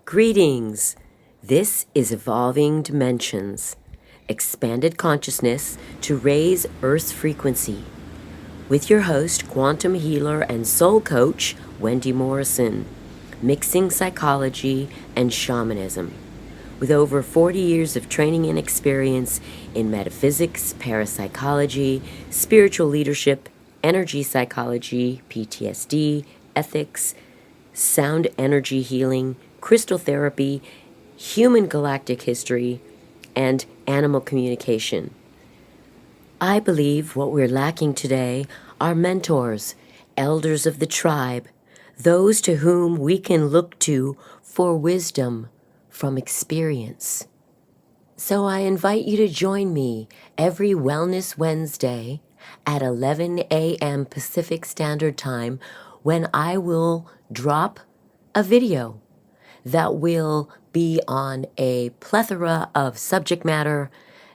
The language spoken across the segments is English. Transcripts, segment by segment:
Greetings. This is Evolving Dimensions, expanded consciousness to raise Earth's frequency. With your host, quantum healer and soul coach, Wendy Morrison, mixing psychology and shamanism. With over 40 years of training and experience in metaphysics, parapsychology, spiritual leadership, energy psychology, PTSD, ethics, sound energy healing, crystal therapy, human galactic history, and animal communication. I believe what we're lacking today are mentors, elders of the tribe, those to whom we can look to for wisdom from experience. So I invite you to join me every Wellness Wednesday at 11 a.m. Pacific Standard Time when I will drop a video that will be on a plethora of subject matter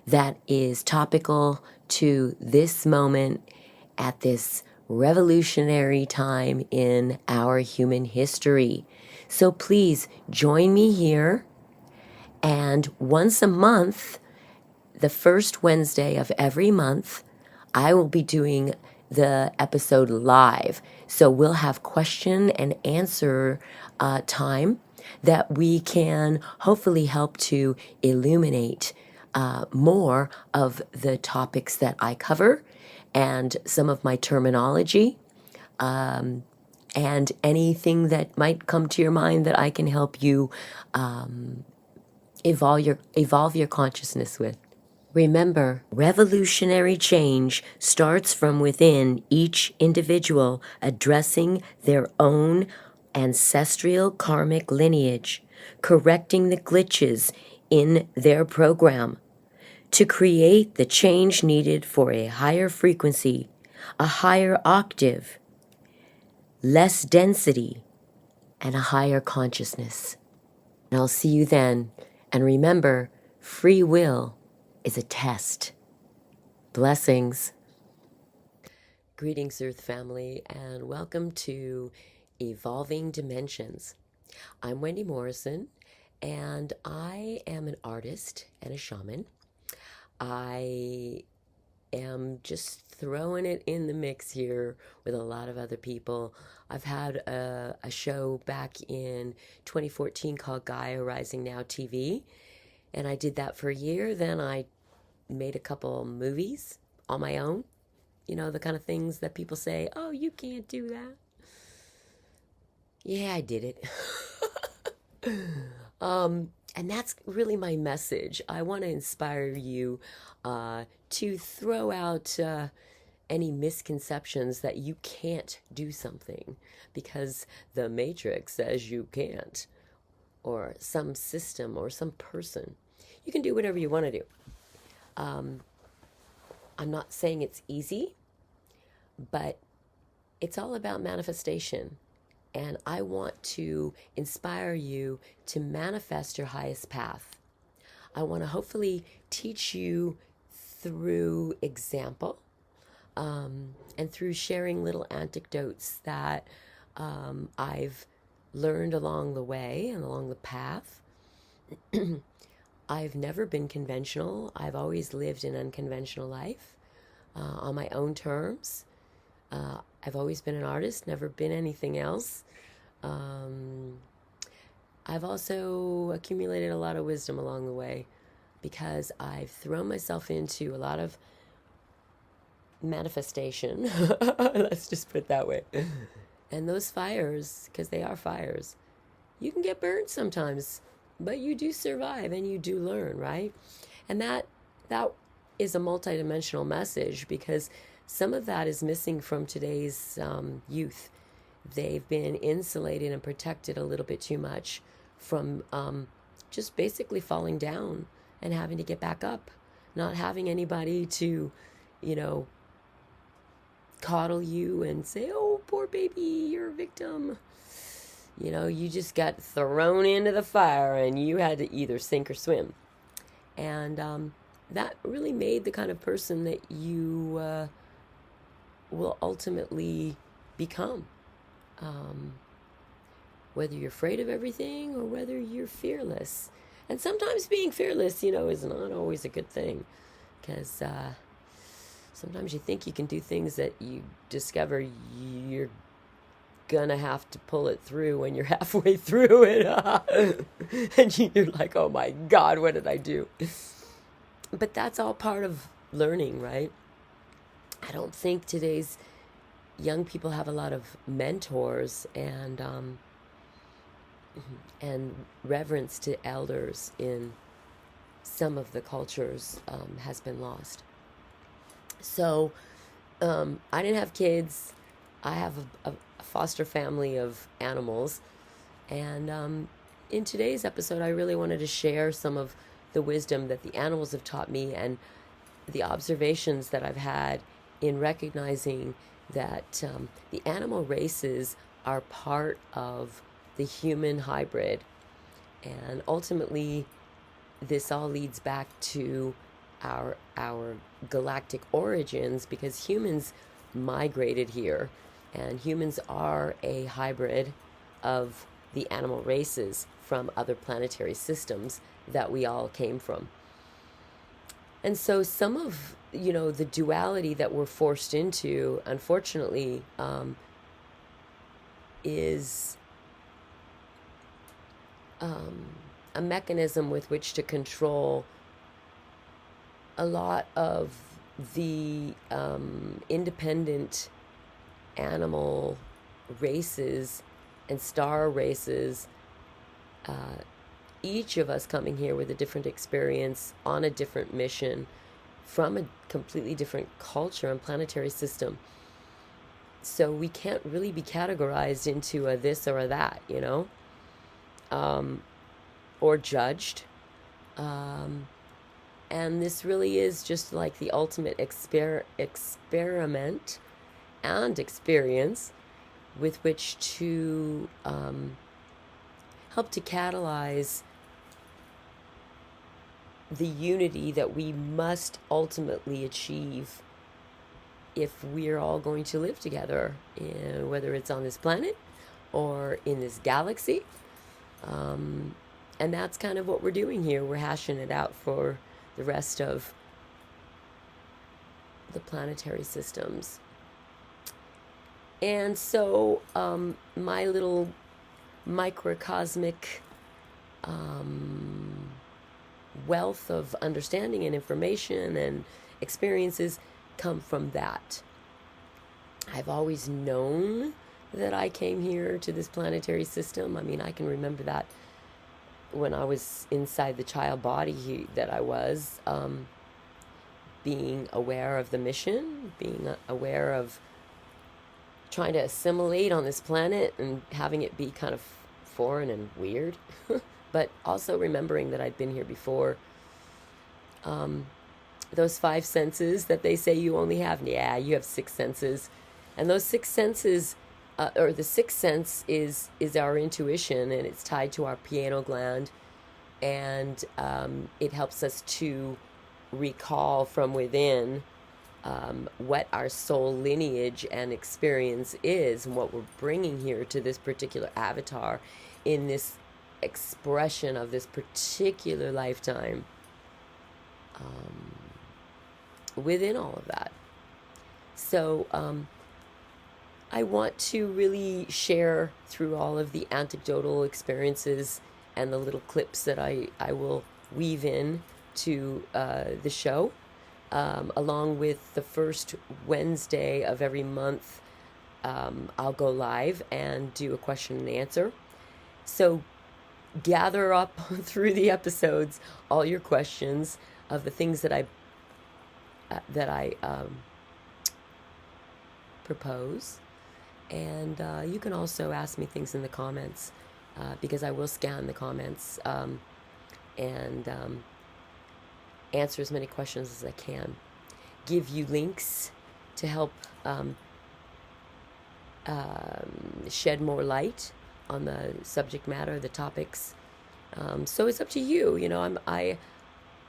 that is topical to this moment at this revolutionary time in our human history. So please join me here, and once a month, the first Wednesday of every month, I will be doing the episode live. So we'll have question and answer time that we can hopefully help to illuminate more of the topics that I cover and some of my terminology, and anything that might come to your mind that I can help you evolve your consciousness with. Remember, revolutionary change starts from within each individual addressing their own ancestral kharmic lineage, correcting the glitches in their program to create the change needed for a higher frequency, a higher octave, less density, and a higher consciousness. And I'll see you then. And remember, free will is a test. Blessings. Greetings, Earth family, and welcome to Evolving Dimensions. I'm Wendy Morrison, and I am an artist and a shaman. I am just throwing it in the mix here with a lot of other people. I've had a show back in 2014 called Gaia Rising Now TV, and I did that for a year. Then I made a couple movies on my own. You know, the kind of things that people say, oh, you can't do that. Yeah, I did it. And that's really my message. I want to inspire you to throw out any misconceptions that you can't do something because the Matrix says you can't, or some system or some person. You can do whatever you want to do. I'm not saying it's easy, but it's all about manifestation. And I want to inspire you to manifest your highest path. I want to hopefully teach you through example, and through sharing little anecdotes that I've learned along the way and along the path. I've never been conventional. I've always lived an unconventional life on my own terms. I've always been an artist, never been anything else. I've also accumulated a lot of wisdom along the way because I've thrown myself into a lot of manifestation. Let's just put it that way. And those fires, because they are fires, you can get burned sometimes, but you do survive and you do learn, right? And that is a multidimensional message because some of that is missing from today's youth. They've been insulated and protected a little bit too much from just basically falling down and having to get back up, not having anybody to, coddle you and say, oh, poor baby, you're a victim. You just got thrown into the fire and you had to either sink or swim. And that really made the kind of person that you will ultimately become. whether you're afraid of everything or whether you're fearless. And sometimes being fearless, is not always a good thing, because sometimes you think you can do things that you discover you're gonna have to pull it through when you're halfway through it. And you're like, oh my God, what did I do? But that's all part of learning, right? I don't think today's young people have a lot of mentors and reverence to elders in some of the cultures has been lost. So I didn't have kids. I have a foster family of animals. And in today's episode, I really wanted to share some of the wisdom that the animals have taught me and the observations that I've had in recognizing that the animal races are part of the human hybrid. And ultimately, this all leads back to our galactic origins, because humans migrated here, and humans are a hybrid of the animal races from other planetary systems that we all came from. And so some of, the duality that we're forced into, unfortunately, is a mechanism with which to control a lot of the independent animal races and star races, each of us coming here with a different experience on a different mission from a completely different culture and planetary system. So we can't really be categorized into a this or a that, or judged. And this really is just like the ultimate experiment and experience with which to help to catalyze the unity that we must ultimately achieve if we're all going to live together, whether it's on this planet or in this galaxy. And that's kind of what we're doing here. We're hashing it out for the rest of the planetary systems. And so my little microcosmic wealth of understanding and information and experiences come from that. I've always known that I came here to this planetary system. I mean, I can remember that when I was inside the child body that I was, being aware of the mission, being aware of trying to assimilate on this planet and having it be kind of foreign and weird, but also remembering that I'd been here before. Those 5 senses that they say you only have, yeah, you have 6 senses. And those 6 senses, or the 6th sense is our intuition, and it's tied to our pineal gland. And it helps us to recall from within what our soul lineage and experience is, and what we're bringing here to this particular avatar in this expression of this particular lifetime, within all of that. So I want to really share through all of the anecdotal experiences and the little clips that I will weave in to the show, along with the first Wednesday of every month. I'll go live and do a question and answer. So gather up through the episodes all your questions of the things that I propose, and you can also ask me things in the comments, because I will scan the comments and answer as many questions as I can. Give you links to help shed more light on the subject matter, the topics. So it's up to you.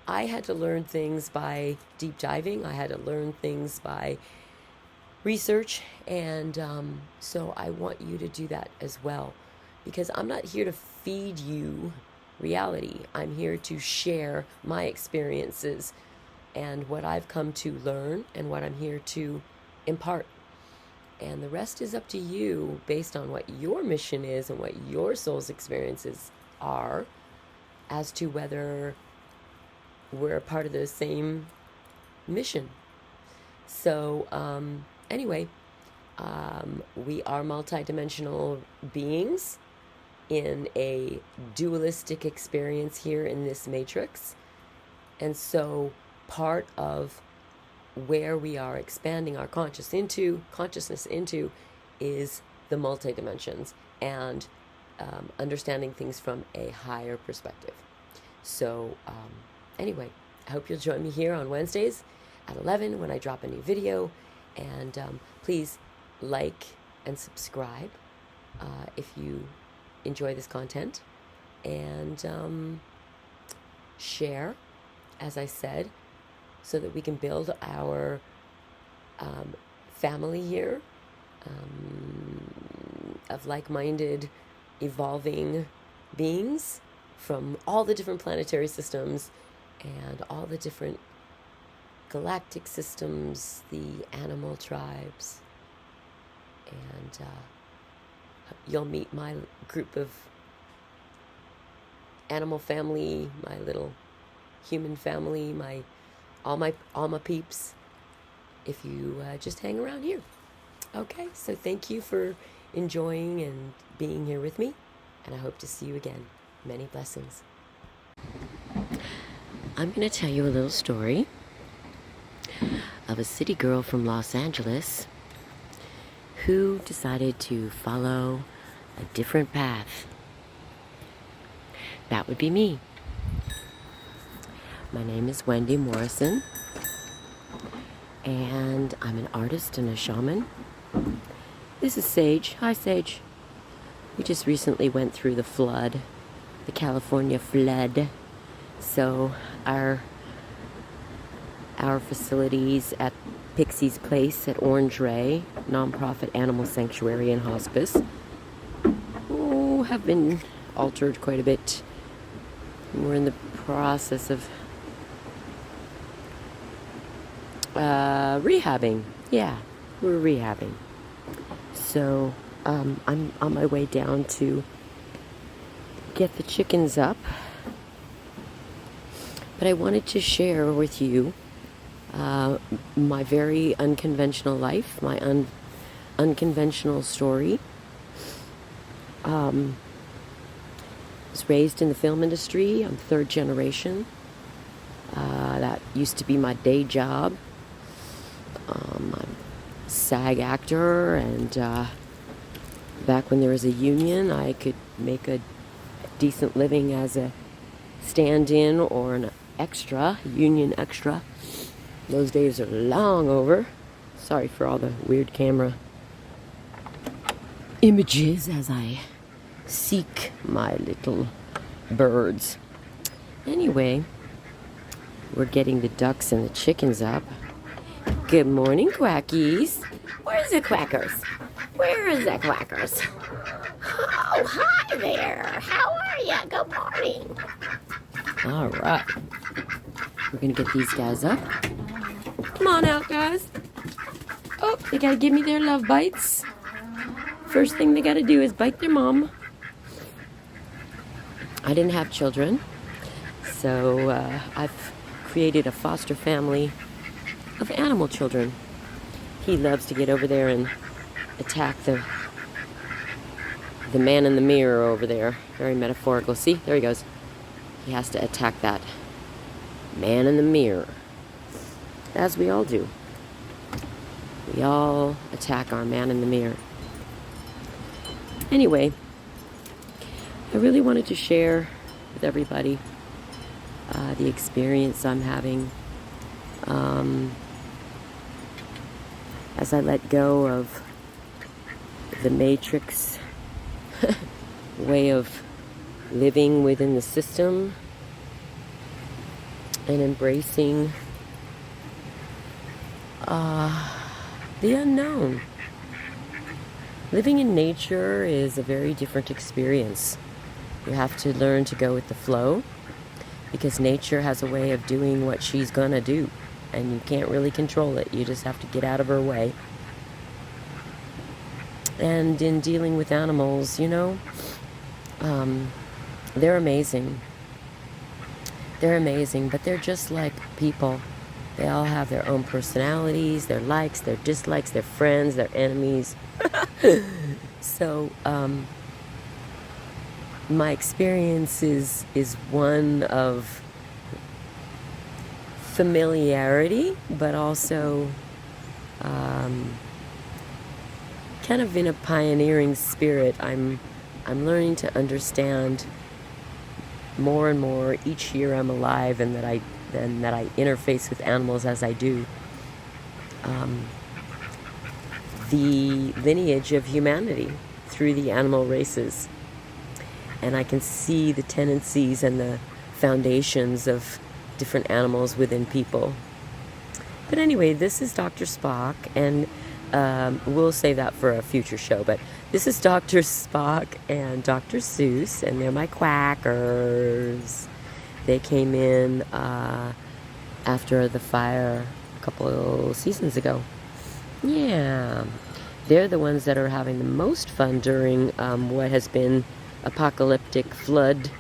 I had to learn things by deep diving. I had to learn things by research, and so I want you to do that as well. because I'm not here to feed you reality. I'm here to share my experiences and what I've come to learn and what I'm here to impart. And the rest is up to you based on what your mission is and what your soul's experiences are, as to whether we're a part of the same mission. So anyway, we are multidimensional beings in a dualistic experience here in this matrix. And so part of where we are expanding our consciousness into is the multidimensions and understanding things from a higher perspective. So anyway, I hope you'll join me here on Wednesdays at 11 when I drop a new video. And please like and subscribe if you enjoy this content. And share, as I said, so that we can build our family here of like-minded, evolving beings from all the different planetary systems and all the different galactic systems, the animal tribes. And you'll meet my group of animal family, my little human family, all my peeps, if you just hang around here. Okay, so thank you for enjoying and being here with me, and I hope to see you again. Many blessings. I'm going to tell you a little story of a city girl from Los Angeles who decided to follow a different path. That would be me. My name is Wendy Morrison, and I'm an artist and a shaman. This is Sage. Hi, Sage. We just recently went through the flood, the California flood. So our facilities at Pixie's Place at OrangeRay, nonprofit animal sanctuary and hospice, have been altered quite a bit. We're in the process of rehabbing. Yeah, we're rehabbing. So I'm on my way down to get the chickens up. But I wanted to share with you my very unconventional life, my unconventional story. Was raised in the film industry. I'm third generation. That used to be my day job. I'm a SAG actor, and back when there was a union, I could make a decent living as a stand-in or an extra, union extra. Those days are long over. Sorry for all the weird camera images as I seek my little birds. Anyway, we're getting the ducks and the chickens up. Good morning, quackies. Where's the quackers? Where is the quackers? Oh, hi there. How are you? Good morning. All right. We're going to get these guys up. Come on out, guys. Oh, they got to give me their love bites. First thing they got to do is bite their mom. I didn't have children, so I've created a foster family of animal children. He loves to get over there and attack the man in the mirror over there. Very metaphorical. See, there he goes. He has to attack that man in the mirror, as we all do. We all attack our man in the mirror. Anyway, I really wanted to share with everybody the experience I'm having as I let go of the matrix way of living within the system and embracing the unknown. Living in nature is a very different experience. You have to learn to go with the flow, because nature has a way of doing what she's gonna do, and you can't really control it. You just have to get out of her way. And in dealing with animals, you know, they're amazing. They're amazing, but they're just like people. They all have their own personalities, their likes, their dislikes, their friends, their enemies. So, my experience is one of familiarity, but also kind of in a pioneering spirit. I'm learning to understand more and more each year I'm alive, and that I interface with animals as I do. The lineage of humanity through the animal races. And I can see the tendencies and the foundations of different animals within people. But anyway, this is Dr. Spock, and we'll save that for a future show. But this is Dr. Spock and Dr. Seuss, and they're my quackers. They came in after the fire a couple seasons ago. Yeah, they're the ones that are having the most fun during what has been apocalyptic flood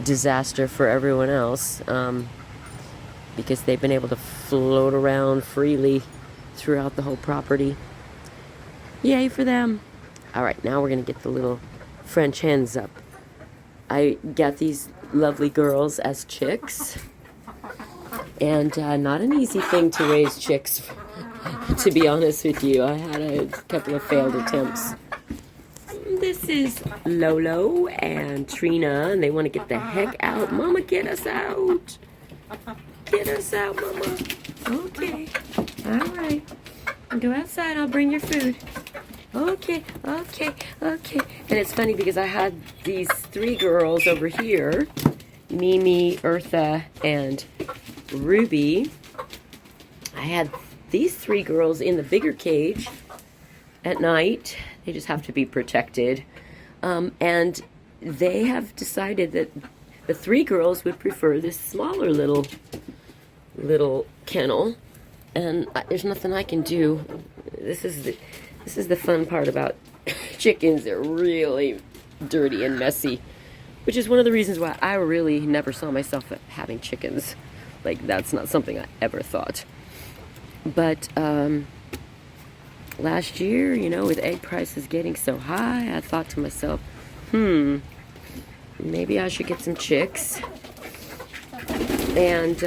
disaster for everyone else, because they've been able to float around freely throughout the whole property. Yay for them. All right, now we're gonna get the little French hens up. I got these lovely girls as chicks, and not an easy thing to raise chicks, to be honest with you. I had a couple of failed attempts. This is Lolo and Trina, and they want to get the heck out. Mama, get us out. Get us out, Mama. Okay. All right. Go outside. I'll bring your food. Okay. And it's funny because I had these three girls over here, Mimi, Eartha, and Ruby. I had these three girls in the bigger cage at night. They just have to be protected. And they have decided that the three girls would prefer this smaller little kennel. And there's nothing I can do. This is the fun part about chickens. They're really dirty and messy, which is one of the reasons why I really never saw myself having chickens. Like, that's not something I ever thought. But last year, you know, with egg prices getting so high, I thought to myself, maybe I should get some chicks. And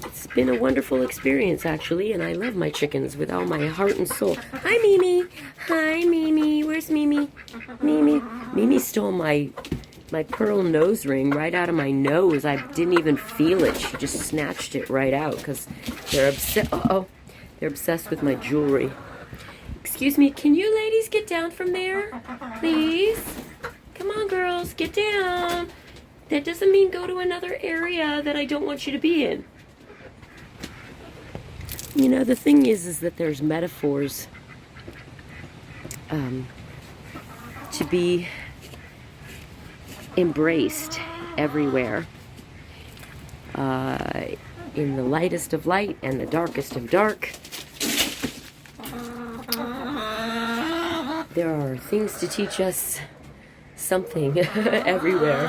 it's been a wonderful experience, actually, and I love my chickens with all my heart and soul. Hi, Mimi. Hi, Mimi. Where's Mimi? Mimi stole my pearl nose ring right out of my nose. I didn't even feel it. She just snatched it right out because they're they're obsessed with my jewelry. Excuse me, can you ladies get down from there, please? Come on, girls, get down. That doesn't mean go to another area that I don't want you to be in. You know, the thing is that there's metaphors to be embraced everywhere, in the lightest of light and the darkest of dark. There are things to teach us something everywhere.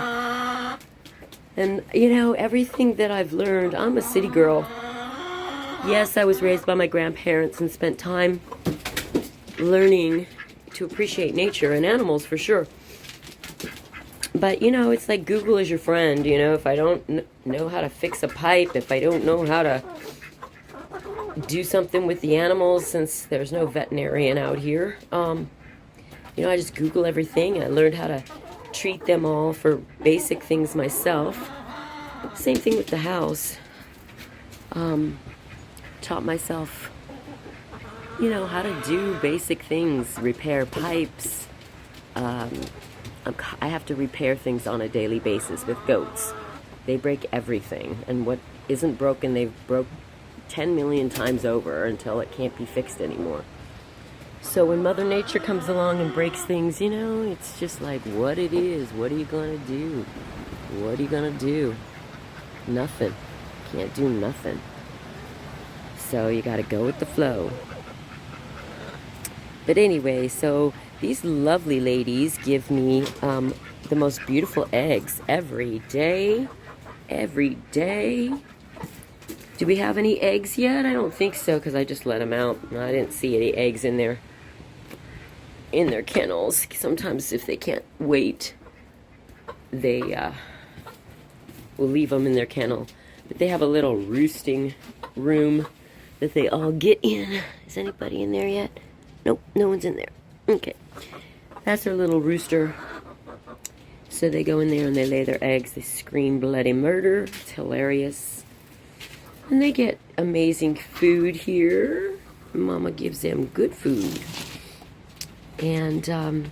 And you know, everything that I've learned, I'm a city girl. Yes, I was raised by my grandparents and spent time learning to appreciate nature and animals for sure. But, you know, it's like Google is your friend. You know, if I don't know how to fix a pipe, if I don't know how to do something with the animals, since there's no veterinarian out here, you know, I just Google everything. I learned how to treat them all for basic things myself. Same thing with the house. Taught myself, you know, how to do basic things, repair pipes. I have to repair things on a daily basis with goats. They break everything, and what isn't broken, they've broke 10 million times over until it can't be fixed anymore. So when Mother Nature comes along and breaks things, you know, it's just like what it is. What are you going to do? What are you going to do? Nothing. Can't do nothing. So you got to go with the flow. But anyway, so these lovely ladies give me the most beautiful eggs every day. Every day. Do we have any eggs yet? I don't think so, because I just let them out. I didn't see any eggs in their kennels. Sometimes if they can't wait, they will leave them in their kennel. But they have a little roosting room that they all get in. Is anybody in there yet? Nope, no one's in there. Okay. That's their little rooster. So they go in there and they lay their eggs. They scream bloody murder. It's hilarious. And they get amazing food here. Mama gives them good food. And,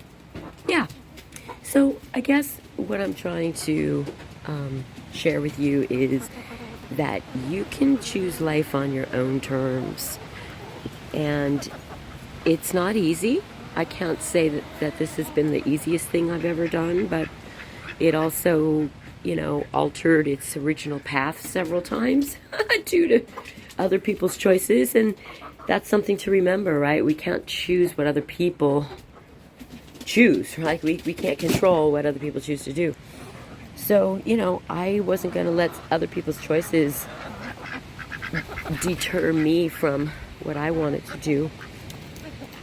yeah. So I guess what I'm trying to share with you is that you can choose life on your own terms. And it's not easy. I can't say that this has been the easiest thing I've ever done, but it also, you know, altered its original path several times due to other people's choices. And that's something to remember, right? We can't choose what other people choose, right? We can't control what other people choose to do. So, you know, I wasn't going to let other people's choices deter me from what I wanted to do.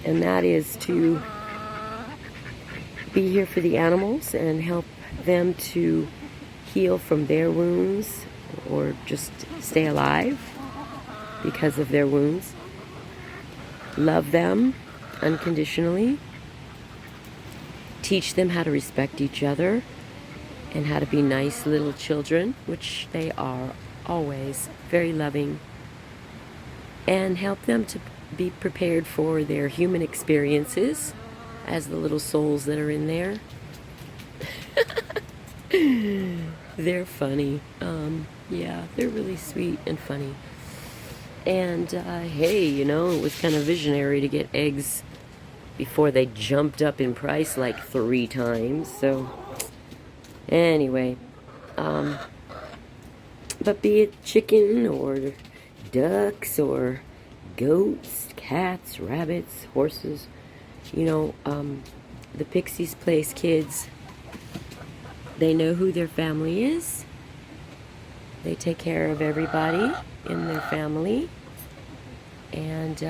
And that is to be here for the animals and help them to heal from their wounds or just stay alive because of their wounds. Love them unconditionally. Teach them how to respect each other and how to be nice little children, which they are always, very loving. And help them to be prepared for their human experiences as the little souls that are in there. They're funny. Yeah, they're really sweet and funny. And hey, you know, it was kind of visionary to get eggs before they jumped up in price like 3 times. So anyway, but be it chicken or ducks or goats, cats, rabbits, horses, you know, the Pixies Place kids, they know who their family is. They take care of everybody in their family. And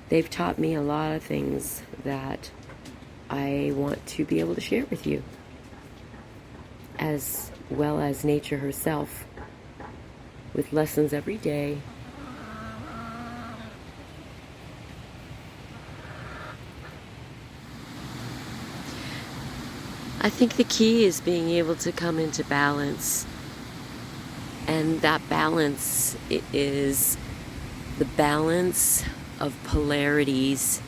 they've taught me a lot of things that I want to be able to share with you, as well as nature herself, with lessons every day. I think the key is being able to come into balance. And that balance is the balance of polarities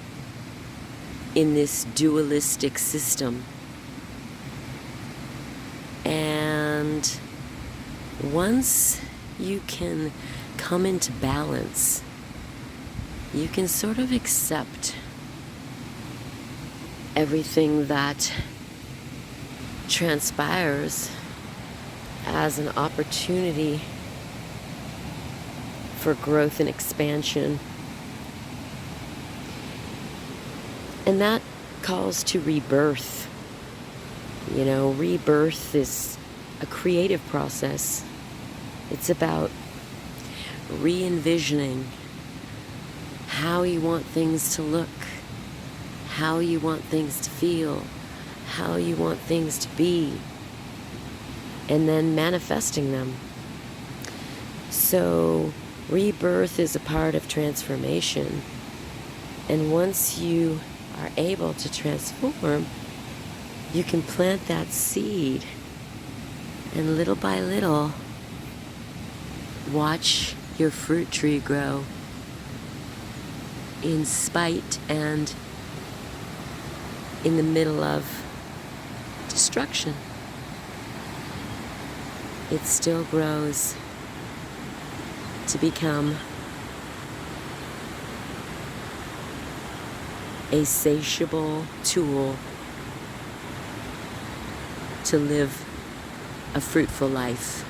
in this dualistic system. And once you can come into balance, you can sort of accept everything that transpires as an opportunity for growth and expansion. And that calls to rebirth. You know, rebirth is a creative process. It's about re-envisioning how you want things to look, how you want things to feel, how you want things to be, and then manifesting them. So rebirth is a part of transformation. And once you are able to transform, you can plant that seed, and little by little watch your fruit tree grow in spite and in the middle of destruction. It still grows to become a satiable tool to live a fruitful life.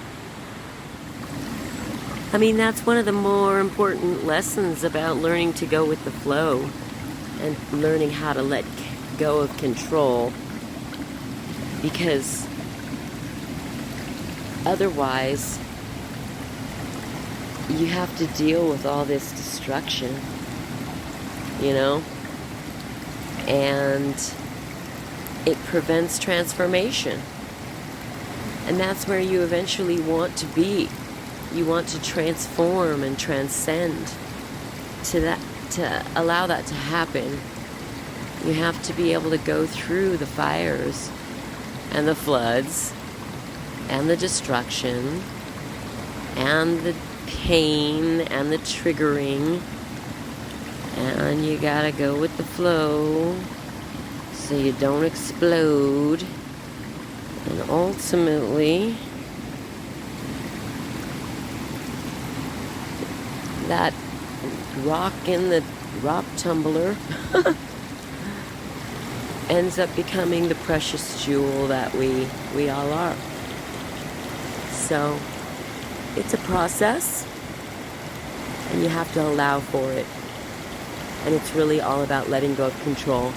I mean, that's one of the more important lessons about learning to go with the flow and learning how to let go of control, because otherwise you have to deal with all this destruction, you know, and it prevents transformation. And that's where you eventually want to be. You want to transform and transcend. To allow that to happen, you have to be able to go through the fires and the floods and the destruction and the pain and the triggering, and you gotta go with the flow so you don't explode. And ultimately, that rock in the rock tumbler ends up becoming the precious jewel that we all are. So it's a process, and you have to allow for it. And it's really all about letting go of control.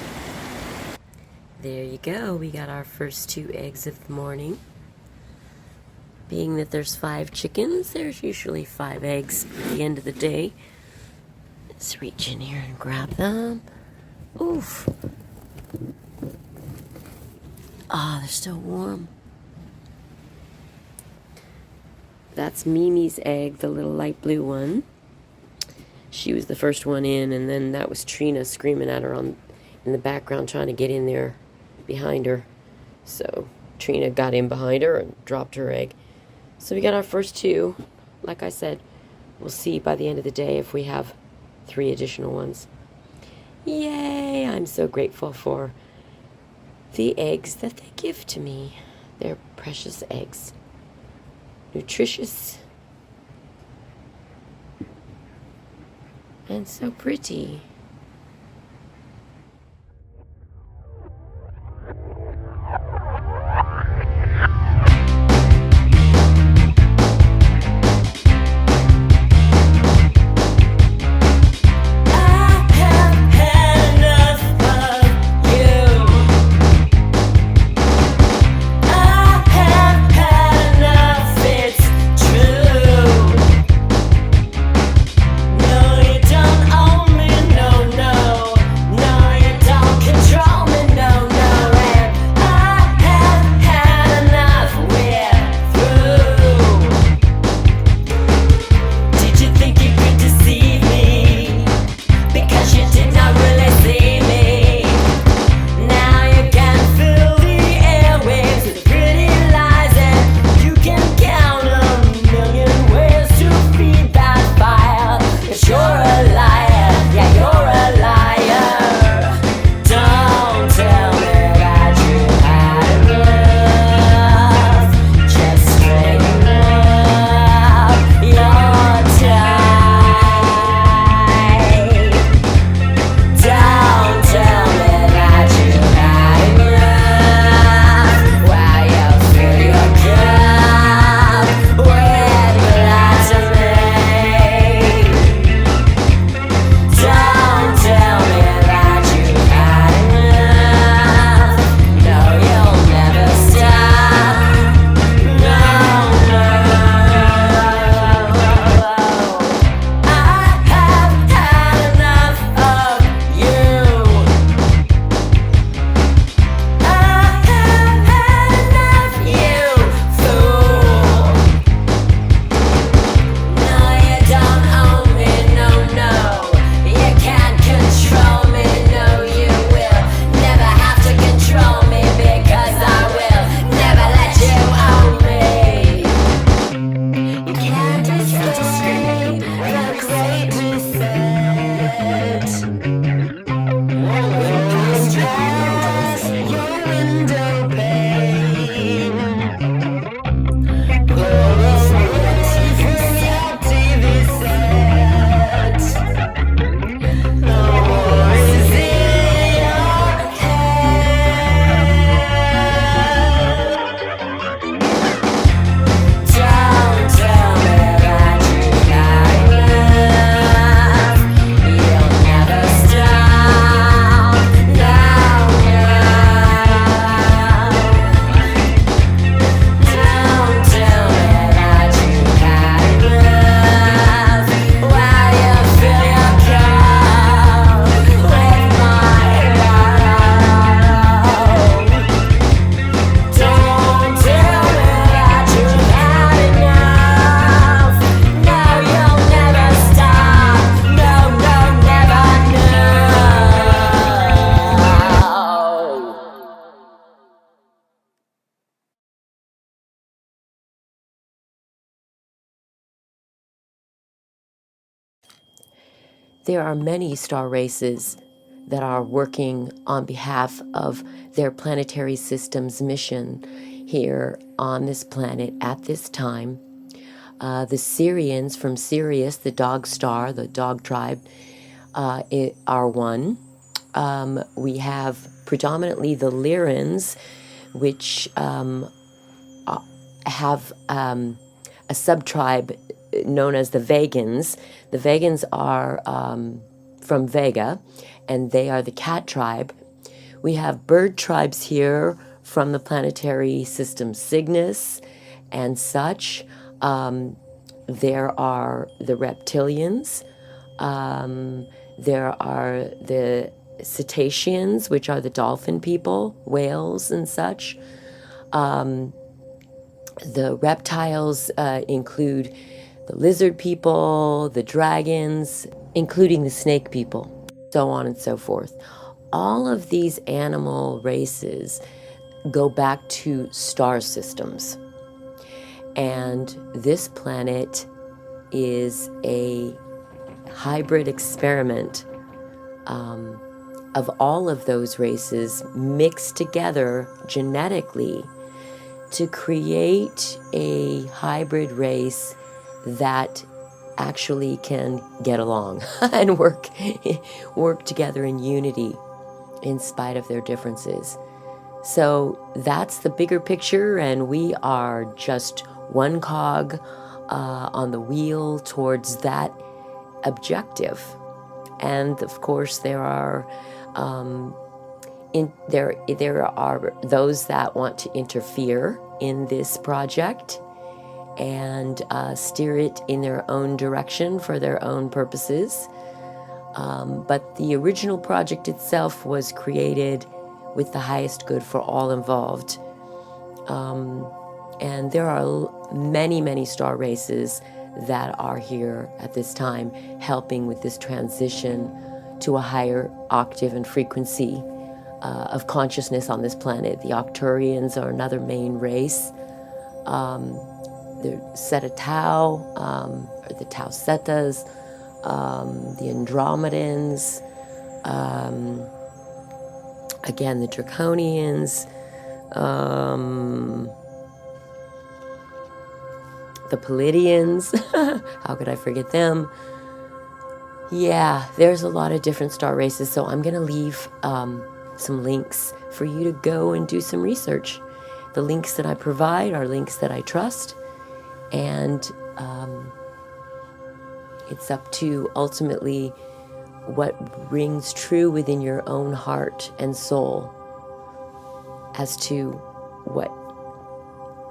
There you go. We got our first 2 eggs of the morning. Being that there's 5 chickens, there's usually 5 eggs at the end of the day. Let's reach in here and grab them. Oof. Ah, they're still warm. That's Mimi's egg, the little light blue one. She was the first one in, and then that was Trina screaming at her in the background, trying to get in there behind her. So Trina got in behind her and dropped her egg. So we got our first 2. Like I said, we'll see by the end of the day if we have 3 additional ones. Yay! I'm so grateful for the eggs that they give to me. They're precious eggs. Nutritious. And so pretty. No, you don't own me, no. there are many star races that are working on behalf of their planetary system's mission here on this planet at this time. The Syrians from Sirius, the dog star, the dog tribe, are one. We have predominantly the Lyrans, which have a subtribe known as the Vegans. The Vegans are from Vega, and they are the cat tribe. We have bird tribes here from the planetary system Cygnus and such. There are the reptilians. There are the Cetaceans, which are the dolphin people, whales and such. The reptiles include the lizard people, the dragons, including the snake people, so on and so forth. All of these animal races go back to star systems. And this planet is a hybrid experiment of all of those races mixed together genetically to create a hybrid race that actually can get along and work together in unity in spite of their differences. So that's the bigger picture, and we are just one cog on the wheel towards that objective. And of course, there are those that want to interfere in this project and steer it in their own direction for their own purposes. But the original project itself was created with the highest good for all involved. And there are many, many star races that are here at this time helping with this transition to a higher octave and frequency of consciousness on this planet. The Octurians are another main race. The Zeta Tau, or the Tau Cetas, the Andromedans, again, the Draconians, the Palladians. How could I forget them? Yeah, there's a lot of different star races, so I'm going to leave some links for you to go and do some research. The links that I provide are links that I trust, and it's up to ultimately what rings true within your own heart and soul as to what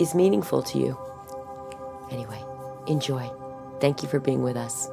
is meaningful to you. Anyway, enjoy. Thank you for being with us.